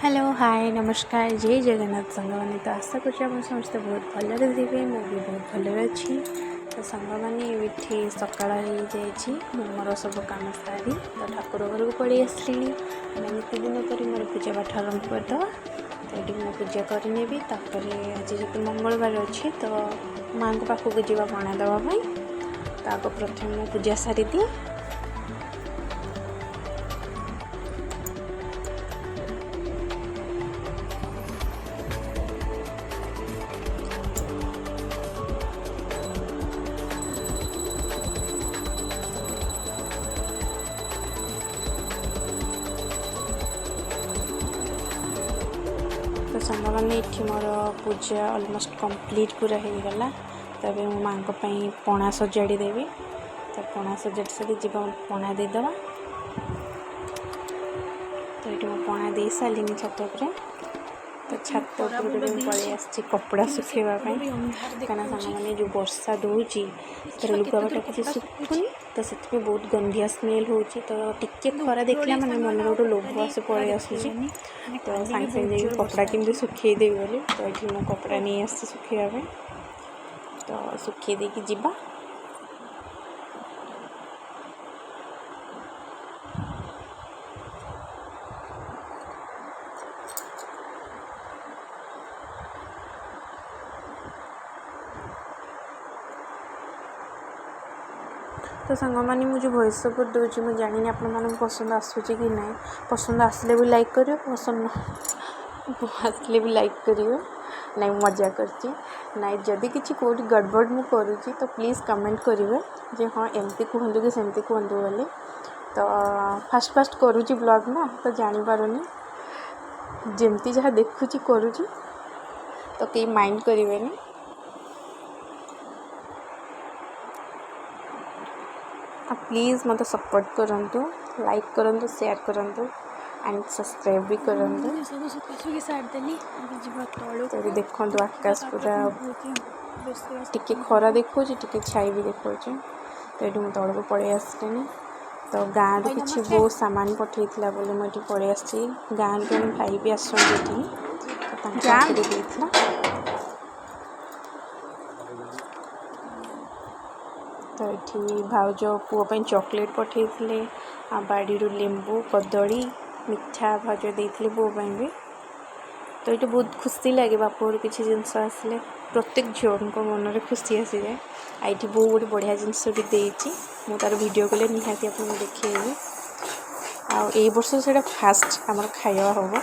Hello hi नमस्कार जय जगन्नाथ सांग मैंने तो आशा कर समस्ते बहुत भलरे थे मुझे बहुत भलरे अच्छी तो सांग मैंने ये सकाल हो मोर सब कम सारी तो ठाकुर घर को पड़े आसली नितिदिन पर मोर पूजा पाठ आरंभ करदे तो ये मैं पूजा करनी आज जो मंगलवार अच्छी तो माँ को पाखक जावा पणा देवाई तो प्रथम पूजा सारी दिए। तो सांग मैंने ये मोर पूजा ऑलमोस्ट कंप्लीट पूरा हो गला तब मो माँ को पणा सजाड़ी देवी तो पणा सजाड़ी सारी जीव पणा देदे तो ये पणा दे सारे छत पर तो छत पलि आसी कपड़ा सुखेवाई कहना सांग मैंने जो वर्षा दूची तर लुगापटा किसी सुखुनी तो से बहुत गंधिया स्मेल हो तो टिके खरा देखला मैंने मन गोटे लोभ आस पड़े आसूँ तो सागे सागे कपड़ा केमती सुखेदेवी बोली तो ये मो कपड़ा नहीं आसी सुखेवाई तो सुखे देकी जीवा। तो सांग मैंने मुझे वॉइस सपोर्ट दूसरी मुझे जानी आपण पसंद आसूँ कि ना पसंद आसले भी लाइक करियो पसंद आसले भी लाइक करियो ना मजा करची ना जदि किसी कौटी गड़बड़ मु करुँची तो प्लीज़ कमेंट करेंगे जे हाँ एमती कहतु कि सेमती कहतु बोली तो फास्ट फास्ट करुँची ब्लॉग ना तो जानीपारूनी जमती जहाँ देखुची करुँची तो कहीं माइंड करेंगे प्लीज़ मत सपोर्ट करंतु लाइक करंतु शेयर करंतु एंड सब्सक्राइब भी करंतु। तो देखो आकाश पूरा टिके खरा देखो टिके छाई भी देखो तो ये मुझे तौल को पड़े आसनी तो गाँव रू किसी बहुत सामान पठेला बोले मुझे पड़े आसी गाँव जन भाई भी आसती तो तो ये भाउज पुओं चॉकलेट पठे आ बाड़ी लेंबू कदली मिठा भाउज देते पुओं भी तो ये बहुत खुशी लगे बाप घर किसी जिनस आसले प्रत्येक झील को मन में खुशी आसी जाए आई बहुत गोटे बढ़िया जिनस भी देती मु तार वीडियो कले निहाती आपको देखी आई वर्ष से फास्ट आम खावा हम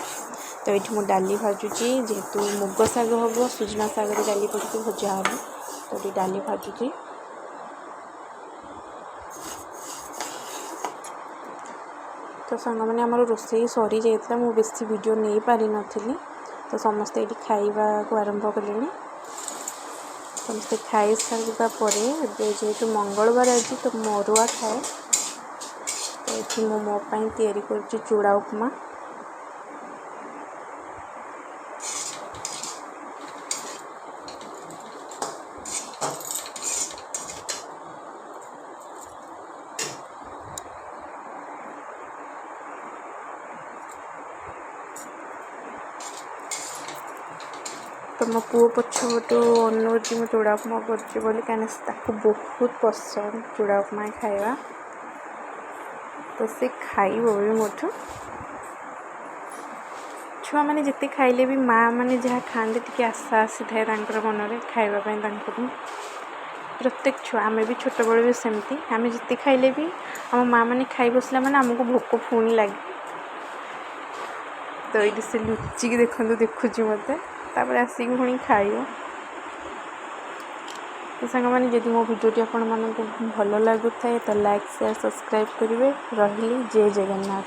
तो ये मुझे डाली भाजुची जेहेतु मुग साग हम सुजना सागर डाली पड़ी भजा हम तो ये डाली भाजुची तो सांग मैंने आम रोसे सरी जाता मुझे बेसी वीडियो नहीं पारि नी तो समस्ते ये खाइबा को आरंभ कले समस्ते खाई सारापर जेहेतु मंगलवार आज तो मरुआ खाए तो ये मोपाई तैयारी कर चूड़ा उपमा तो मो पुओ पछपटू अनुजी मैं चूड़ा उपमा कर बहुत पसंद चूड़ा उपमा खाइबा तो से खाइब भी मोठू छुआ मैंने जिते खाइले भी माँ मैंने जहाँ खाते टी आशा आसी थाए मन में खावाई प्रत्येक छुआ आम भी छोट बड़े भी सेमती आम जिते खाइले भी आम माँ मैंने खाई बसला मैंने आमको भोक पुणी लगे तो ये से लुचिकी देखुची मत तापर आसिक पुणी खाइब तो सांग मैंने जदि मो भिडियोटी आपण मानक भल लगुए तो लाइक शेयर सब्सक्राइब करेंगे रही जय जगन्नाथ।